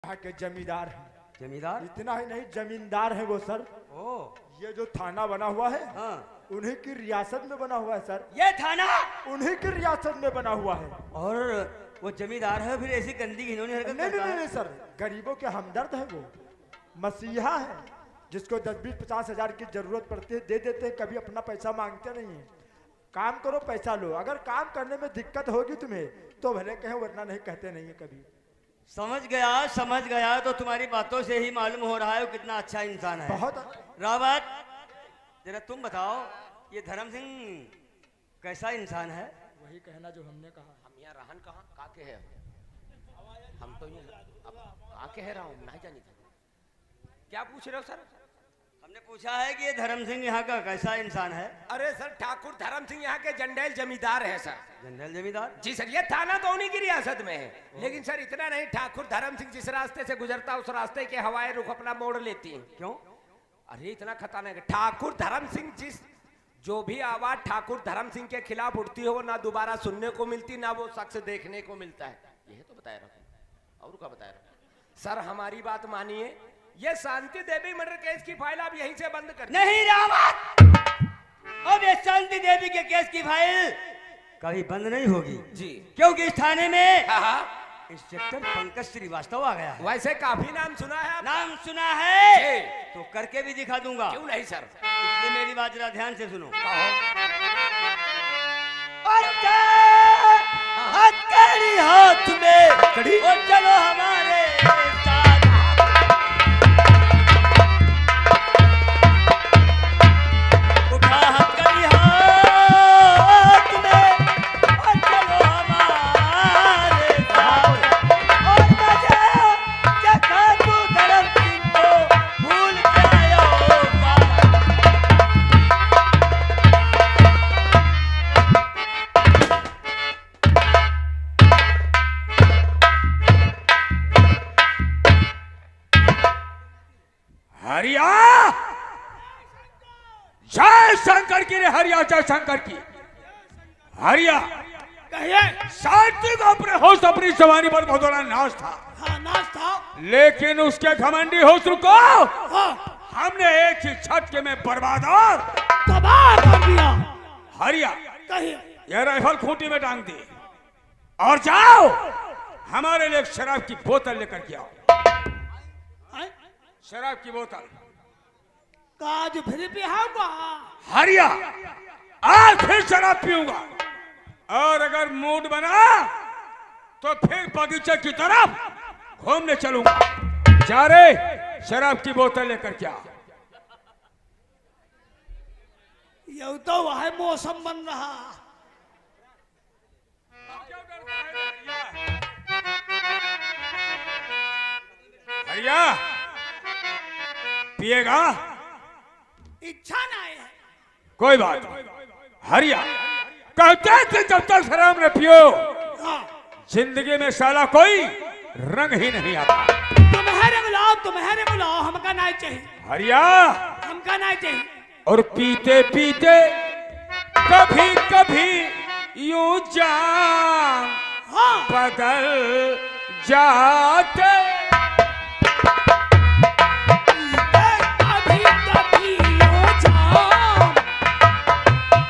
यहाँ के जमींदार हैं। जमींदार? इतना ही नहीं, जमींदार है वो सर। ये जो थाना बना हुआ है, हाँ, उन्हीं की रियासत में बना हुआ है सर। ये थाना उन्हीं की रियासत में बना हुआ है। और वो जमींदार है, फिर ऐसी गंदी घिनौनी हरकत नहीं करता नहीं है? नहीं सर, गरीबों के हमदर्द है वो, मसीहा है, जिसको 10-20-50 हजार की जरूरत पड़ती है दे देते हैं, कभी अपना पैसा मांगते नहीं है। काम करो पैसा लो, अगर काम करने में दिक्कत होगी तुम्हें तो भले कहें, वरना नहीं कहते नहीं है कभी। समझ गया। तो तुम्हारी बातों से ही मालूम हो रहा है वो कितना अच्छा इंसान है। बहुत। रावत, जरा तुम बताओ, ये धर्म सिंह कैसा इंसान है? वही कहना जो हमने कहा। हम यहाँ रहन कहाँ काके है, हम तो यहाँ काके है रहा हूँ, नहीं जानी था। क्या पूछ रहे हो सर? हमने पूछा है कि ये धर्म सिंह यहाँ का कैसा इंसान है? अरे सर, ठाकुर धर्म सिंह यहाँ के जंडेल जमींदार है सर। जनरल जमींदार? जी सर, ये थाना तो उन्हीं की रियासत में है, लेकिन सर इतना नहीं, ठाकुर धर्म सिंह जिस रास्ते से गुजरता उस रास्ते के हवाएं रुख अपना मोड़ लेती हैं। क्यों? अरे इतना खतरनाक है। ठाकुर धर्म सिंह जो भी आवाज ठाकुर धर्म सिंह के खिलाफ उठती है वो ना दोबारा सुनने को मिलती, ना वो शख्स देखने को मिलता है। यह तो बताया रखो, और क्या बताया रखो सर, हमारी बात मानिए, ये शांति देवी मर्डर केस की फाइल आप यहीं से बंद कर। नहीं रावत, अब ये शांति देवी के केस की फाइल कभी बंद नहीं होगी जी, क्योंकि इस थाने में हाँ, इंस्पेक्टर पंकज श्रीवास्तव आ गया है। वैसे काफी नाम सुना है आपने? नाम सुना है जी। तो करके भी दिखा दूंगा। क्यों नहीं सर? इसलिए मेरी बात जरा ध्यान से सुनो। कहो। और हथकड़ी हाथ में और चलो हमारे साथ, उठा हथकड़ी हाथ में और चलो हमारे साथ, और मजा चखा तू धर्म सिंह को भूल के आया होगा। हरिया जय शंकर की रे, हरिया जय शंकर की। हरिया कहिए। शांति को अपने होश, अपनी जवानी पर बहुत बड़ा नाश था। हाँ, नाश था। लेकिन उसके घमंडी होश को हाँ, हमने एक ही झटके में बर्बाद और तबाह कर दिया। हरिया कहिए। यह राइफल खूंटी में टांग दी और जाओ हमारे लिए एक शराब की बोतल लेकर के आओ। हैं? शराब की बोतल। काज फिर पिहाऊंगा। हरिया आज फिर शराब पीऊंगा, और अगर मूड बना तो फिर बगीचे की तरफ घूमने चलूंगा। जा रे, शराब की बोतल लेकर क्या। ये तो वह मौसम बन रहा। हरिया पिएगा? इच्छा नहीं है। कोई बात नहीं। हरिया कहते थे जब तक शराब न पियो हाँ, जिंदगी में साला कोई रंग ही नहीं आता। तुम्हारे बुलाओ, तुम्हारे बुलाओ, हमका नहीं चाहिए। हरिया हमका नहीं चाहिए। और पीते पीते कभी कभी यूं जान हाँ, बदल जाते। कभी कभी यो जाम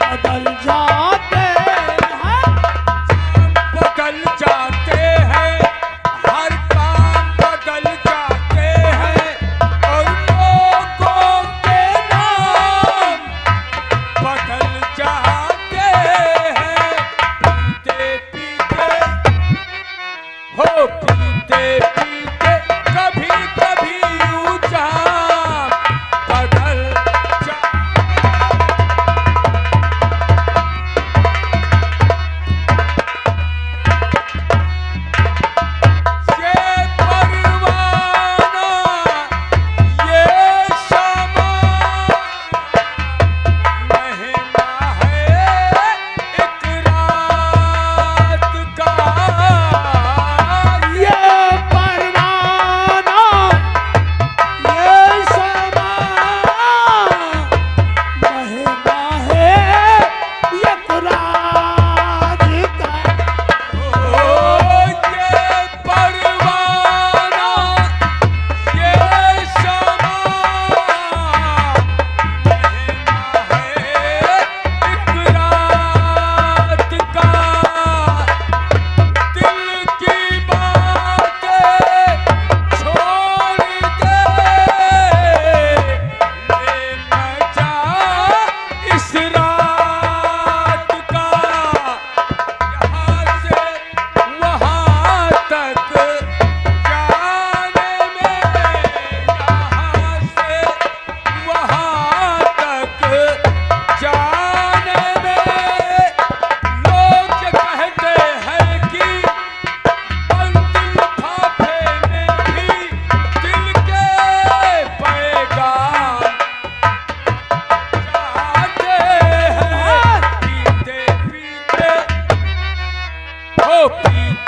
बदल जाते हैं। बदल जाते हैं, हर काम बदल जाते हैं, और लोगों के नाम बदल जाते हैं। पीते पीते हो, पीते पीते कभी कभी यूं जाम बदल जा। ये परवाना, ये शमा, महीना है एक रात का।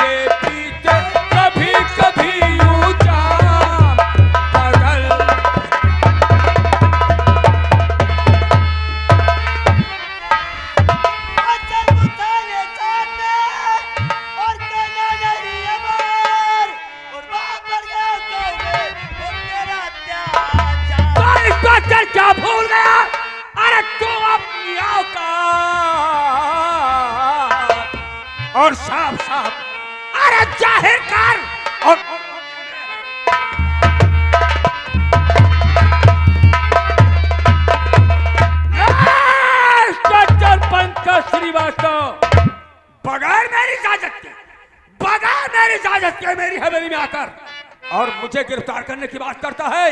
पीते पीते कभी कभी यूं जाम बदल। अच्छा तू थाने सामने और कहना नहीं अमर और बाप मर गया तो और तेरा अत्याचार। तो इसको चल क्या भूल गया? अरे तू अपनी औकात और साफ साफ अरे जाहिर कर। और इंस्पेक्टर पंकज श्रीवास्तव बगैर मेरी इजाजत के मेरी हवेली में आकर और मुझे गिरफ्तार करने की बात करता है।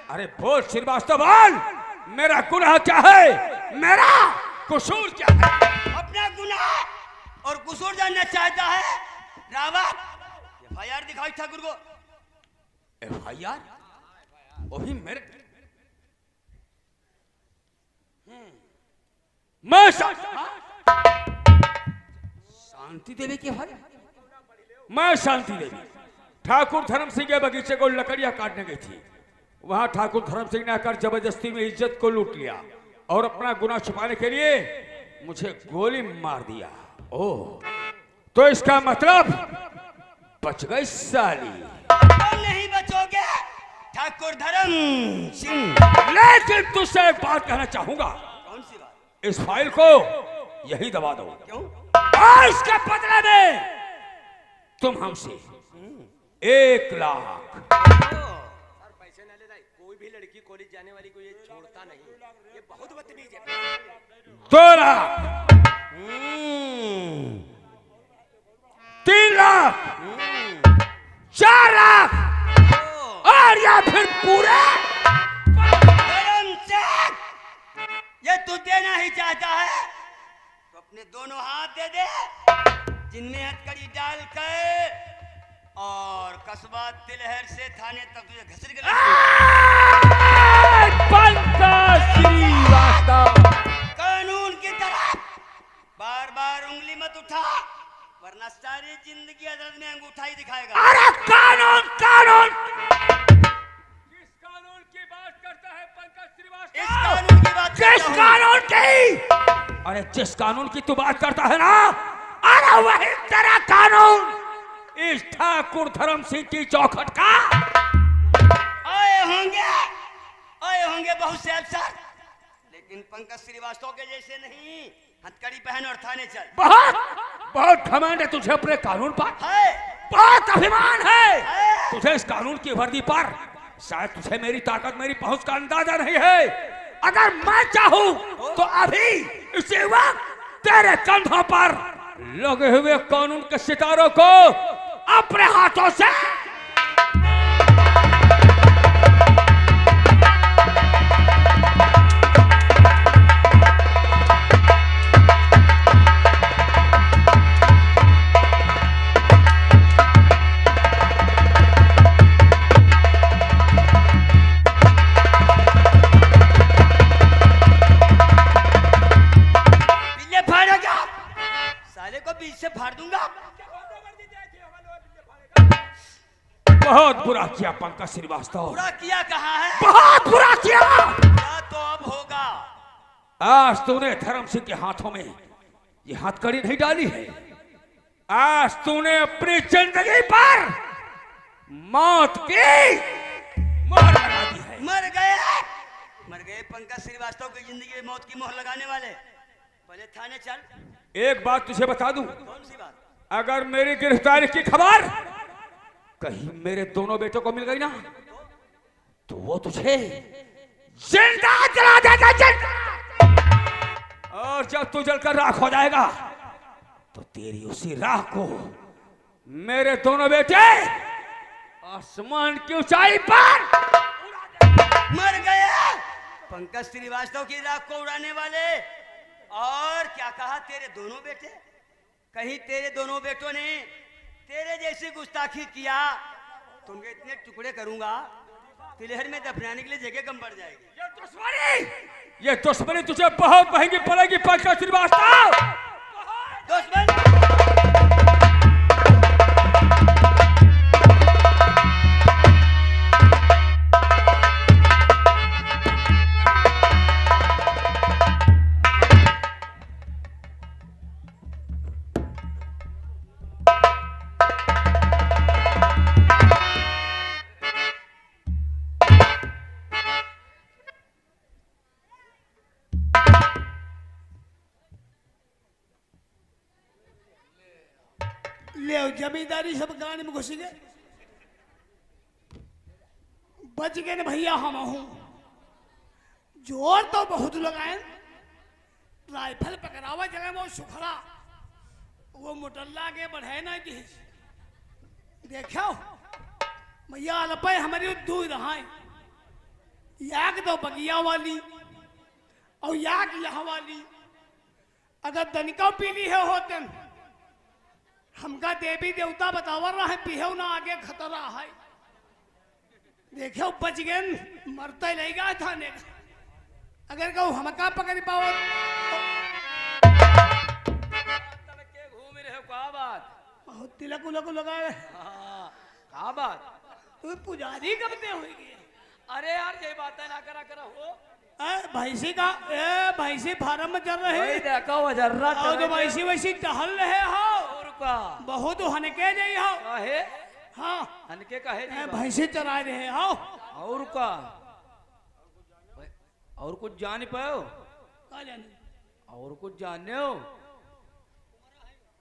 अरे बोल श्रीवास्तव, बोल मेरा गुनाह क्या है, मेरा कसूर क्या है? अपना गुनाह और कसूर जानना चाहता है रावत? एफआईआर दिखाई ठाकुर को। एफआईआर? वही मेरे मैं शांति देवी के भाई, मैं शांति देवी ठाकुर धर्म सिंह के बगीचे को लकड़ियां काटने गई थी। वहां ठाकुर धर्म सिंह ने आकर जबरदस्ती में इज्जत को लूट लिया और अपना गुनाह छुपाने के लिए मुझे गोली मार दिया। ओह, तो इसका मतलब बच गई साली। तुम नहीं बचोगे ठाकुर धर्म सिंह। लेकिन तुझसे एक बात कहना चाहूंगा। कौन सी बात? इस फाइल को यही दबा दो। क्यों? और इसके बदले में तुम हमसे 1 लाख। पैसे न ले। कोई भी लड़की कॉलेज जाने वाली को ये छोड़ता नहीं, ये बहुत बदतमीज है। 2 लाख, 3 लाख, 4 लाख और या फिर पूरे। धर्म सिंह, ये तू देना ही चाहता है तो अपने दोनों हाथ दे दे, जिनमें हथकड़ी डाल कर और कस्बा तिलहर से थाने तक तुझे घसीट कर पंकज श्रीवास्तव, कानून की तरफ बार बार उंगली मत उठा, वरना सारी जिंदगी अदालत में अंगूठा ही दिखाएगा। अरे कानून कानून किस कानून की बात करता है पंकज श्रीवास्तव? इस कानून की बात किस करता हूं। कानून की? अरे जिस कानून की तू बात करता है ना, अरे वही तेरा कानून इस ठाकुर धर्म सिंह की चौखट का। आए होंगे बहुत से अफसर, लेकिन पंकज श्रीवास्तव के जैसे नहीं। हथकड़ी पहन और थाने चल। बहुत घमंड है तुझे अपने कानून पर, है बहुत अभिमान है तुझे इस कानून की वर्दी पर। शायद तुझे मेरी ताकत, मेरी पहुंच का अंदाजा नहीं है। अगर मैं चाहूं तो अभी इसी वक्त तेरे कंधों पर लगे हुए कानून के सितारों को अपने हाथों से साले को बीच से फाड़ दूंगा। बहुत बुरा किया पंकज श्रीवास्तव, बुरा किया कहा है? बहुत बुरा किया। बुरा तो अब होगा। आज तूने धर्म सिंह के हाथों में ये हथकड़ी नहीं डाली है, आज तूने अपनी जिंदगी पर मौत की मोहर लगा दी है। मर गए पंकज श्रीवास्तव की जिंदगी में मौत की मोहर लगाने वाले। पहले थाने चल। एक बात तुझे बता दूं, कौन सी बात? अगर मेरी गिरफ्तारी की खबर कहीं मेरे दोनों बेटों को मिल गई ना, तो वो तुझे जिंदा जला देगा, जिंदा। और जब तू जलकर राख हो जाएगा तो तेरी उसी राख को मेरे दोनों बेटे आसमान की ऊंचाई पर मर गए पंकज श्रीवास्तव की राख को उड़ाने वाले। और क्या कहा तेरे दोनों बेटे? कहीं तेरे दोनों बेटों ने तेरे जैसी गुस्ताखी किया तो मैं इतने टुकड़े करूंगा तिलहर में दफनाने के लिए जगह कम पड़ जाएगी। ये दुश्मनी तुझे बहुत महंगी पड़ेगी पंकज श्रीवास्तव। दुश्मन ले जमींदारी सब गाने में घुस गए। बच गए न भैया हम हूं। जोर तो बहुत लगाए, राइफल पकड़ावा जगह वो सुखड़ा वो मुटल्ला के बढ़े ना जी। देखो भैया अलपे हमारी दूर रहा याक तो बगिया वाली और याक यहाँ वाली। अगर दनिका पीली है होते हमका देवी देवता बतावर रहा है पीहो ना आगे खतरा है। देखो बच गए मरते रहेगा थाने का। अगर कहूँ हमका पकड़ पाओ के घूम रहे हो का बात? बहुत तिलक उलक लगाए। का बात? तू पुजारी कब दे होगी? अरे यार ये बात है ना करा करा हो। भैंसी का भैंसी फार्म में चल रहे देखो वजर्रा और जो भैंसी वैसी टहल रहे हो और का बहुत हनके नहीं हो। काहे? हाँ हनके काहे नहीं बा? भैंसी चरा रहे हो। और का और कुछ जान पाओ? का जाने? और कुछ जाने हो?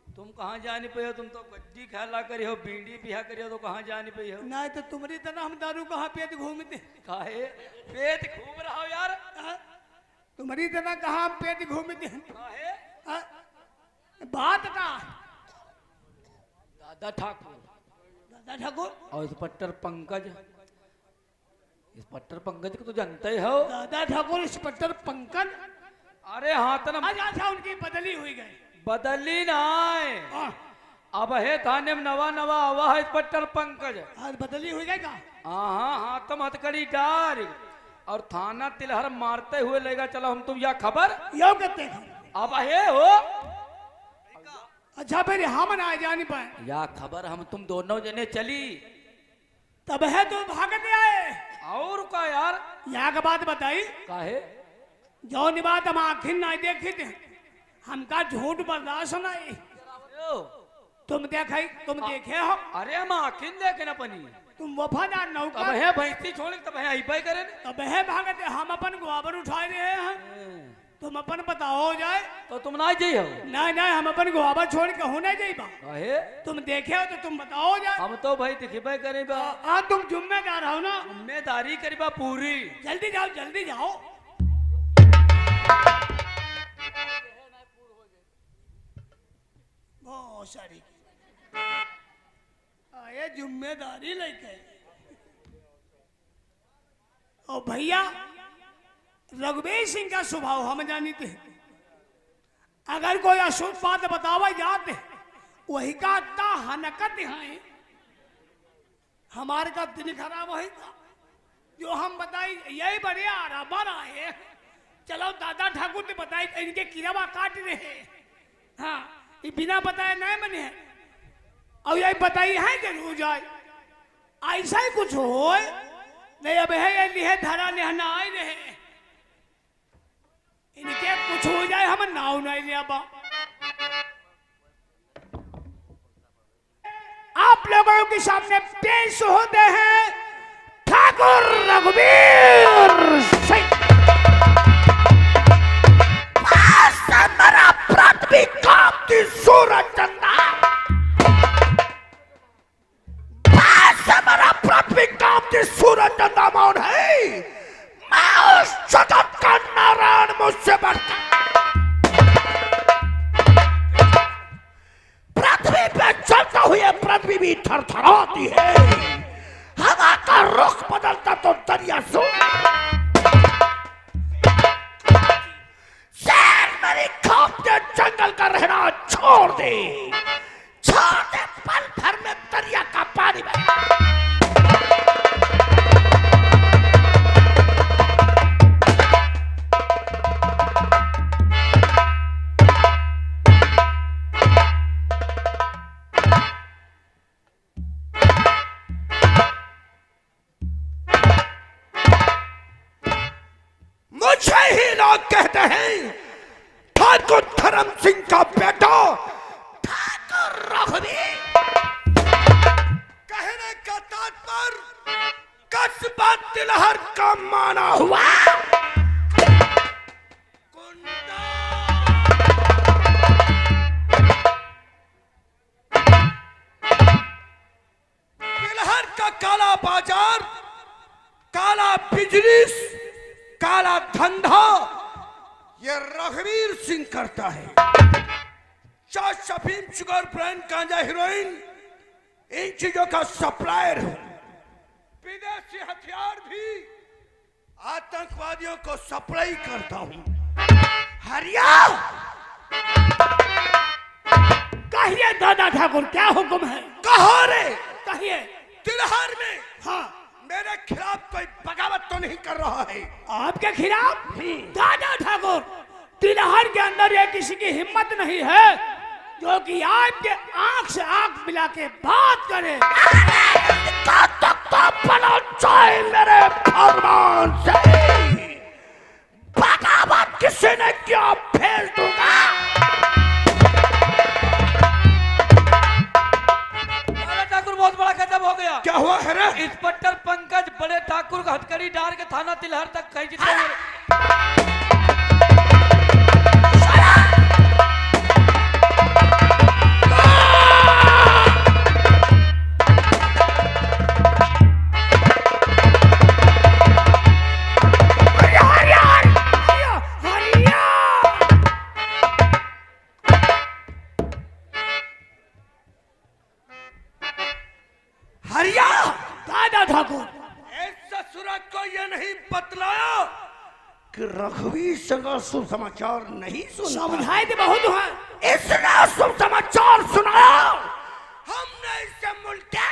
तुम कहाँ जाने पे हो? तुम तो गड्डी खेला करी हो, बीड़ी पिया करी हो, तो कहाँ जाने पे हो? नहीं तो तुम्हारी तरह हम दारू कहाँ पेट घूमते? काहे पेट घूम रहा हो यार? तुम्हारी तरह कहाँ पेट घूमते? काहे? बात का दादा ठाकुर, दादा ठाकुर और इंस्पेक्टर पंकज, इंस्पेक्टर पंकज को तो जानते ही हो। दादा ठाकुर इंस्पेक्टर पंकज। अरे हाँ तो ना अच्छा उनकी बदली हुई गई। बदली ना आए अब है थाने में नवा नवा आवा है इंस्पेक्टर पंकज। आज बदली हुई गई का? हाँ हाँ तुम हथकड़ी डार और थाना तिलहर मारते हुए लेगा चलो हम तुम या खबर यो कहते हैं। अब है हो। अच्छा फिर हम ना जाने पाए या खबर हम तुम दोनों जने चली तब है तो भागते आए। और का यार? यहाँ का बात बताई काहे? जो बात हम आखिर नहीं देखी थे हमका झूठ बर्दाश्त नहीं। तुम देखे हो? अरे हम आखिर देखे ना पनी तुम वफादार तब नौकर है भैंसी छोड़ तब है आई करे तब है भागते हम अपन गोबर उठा रहे हैं। तुम अपन बताओ जाए तो तुम ना जाइ हो। नहीं नहीं हम अपन गोबर छोड़ के होने जाइबा। काहे? तुम देखे हो तो तुम बताओ जाए। हम तो भाई दिखबे करेबा। तुम जिम्मेदार हो ना? जिम्मेदारी करीबा पूरी। जल्दी जाओ जल्दी जाओ। बहुत सारी ये जिम्मेदारी लेके और भैया रघुवीर सिंह का स्वभाव हम जानते हैं। अगर कोई अशुभ बात बतावा जाते वही का हनकत है हमारे का दिन खराब वही था जो हम बताई यही बढ़िया बड़ा है। चलो दादा ठाकुर ने बताई इनके किरवा काट रहे हैं। हाँ ये बिना बताए नहीं बने हैं और यही बताई है जरूर जाए ऐसा ही कुछ हो नहीं। अब है ये लिहे धरा लेना आए रहे इनके कुछ हो जाए हम नाव नहीं लिया बा। आप लोगों के सामने पेश होते हैं ठाकुर रघुवीर सिंह। मेरा पृथ्वी कांपती सूरज चंदा, मेरा पृथ्वी कांपती सूरज चंदा मौन है। मैं उस जगत का नारायण मुझसे बढ़ता। पृथ्वी पे चलते हुए पृथ्वी भी थरथराती है। हवा का रुख बदलता तो दरिया मेरी कांपते जंगल का रहना छोड़ दे पल भर में दरिया का पानी बह। मुझे ही लोग कहते हैं ठाकुर धर्म सिंह का बेटा ठाकुर रघुवीर। कहने का तात्पर्य कस्बा तिलहर का माना हुआ कुंडा। 1 तिलहर का काला बाजार, काला बिजनेस, काला धंधा ये रघुवीर सिंह करता है। चाय, अफीम, शुगर, ब्रांड, गांजा, हीरोइन इन चीजों का सप्लायर हूं। विदेशी हथियार भी आतंकवादियों को सप्लाई करता हूं। हरिया कहिए दादा ठाकुर, क्या हुक्म है? कहो रे, कहिए। तिलहर में हाँ, मेरे खिलाफ कोई बगावत तो नहीं कर रहा है? आपके खिलाफ? दादा ठाकुर, तिलहर के अंदर ये किसी की हिम्मत नहीं है जो कि आपके आंख से आंख मिला के बात करे। मेरे भगवान से बगावत किसी ने क्या भेज दूंगा। ठाकुर बहुत बड़ा खत्म हो गया। क्या हुआ है रे? इंस्पेक्टर पंकज बड़े ठाकुर का हथकड़ी डाल के थाना तिलहर तक खींच दिया। हरिया दादा ठाकुर, ऐसा सूरज को यह नहीं बतलाया कि रघुवीर सिंह का शुभ समाचार नहीं सुना। समझाए तो बहुत है। इसने शुभ समाचार सुनाया, हमने इसे मुल्के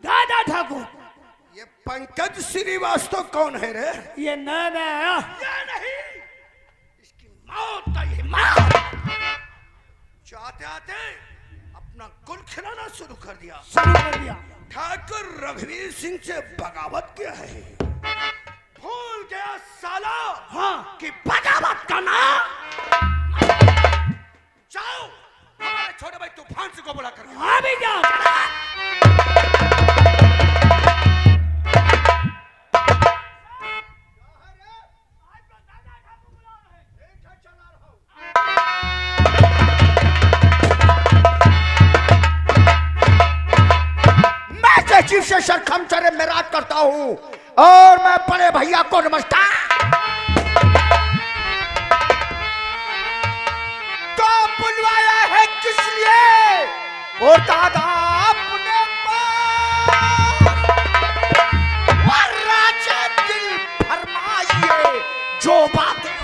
दादा ठाकुर, ये पंकज श्रीवास्तव कौन है रे? ये नया आया। ये नहीं, इसकी मौत का ये मौत। चाहते आते अपना गुल खिलाना शुरू कर दिया। शुरू कर दिया। ठाकुर रघुवीर सिंह से बगावत किया है। भूल गया साला हाँ, कि बगावत का नाम। जाओ हमारे छोटे भाई तूफान सिंह को बुला कर। हाँ भी जाओ। चीफ से सरखम चरे मेराज करता हूं और मैं बड़े भैया को नमस्कार। तो बुलवाया है किस लिए? और दादा अपने और राजा दिल फरमाइए जो बातें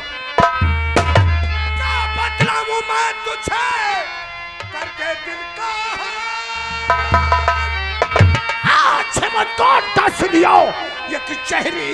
क्या बतलाऊं मैं तुझे करके दिल का मत कौन दस दियो ये कि चेहरी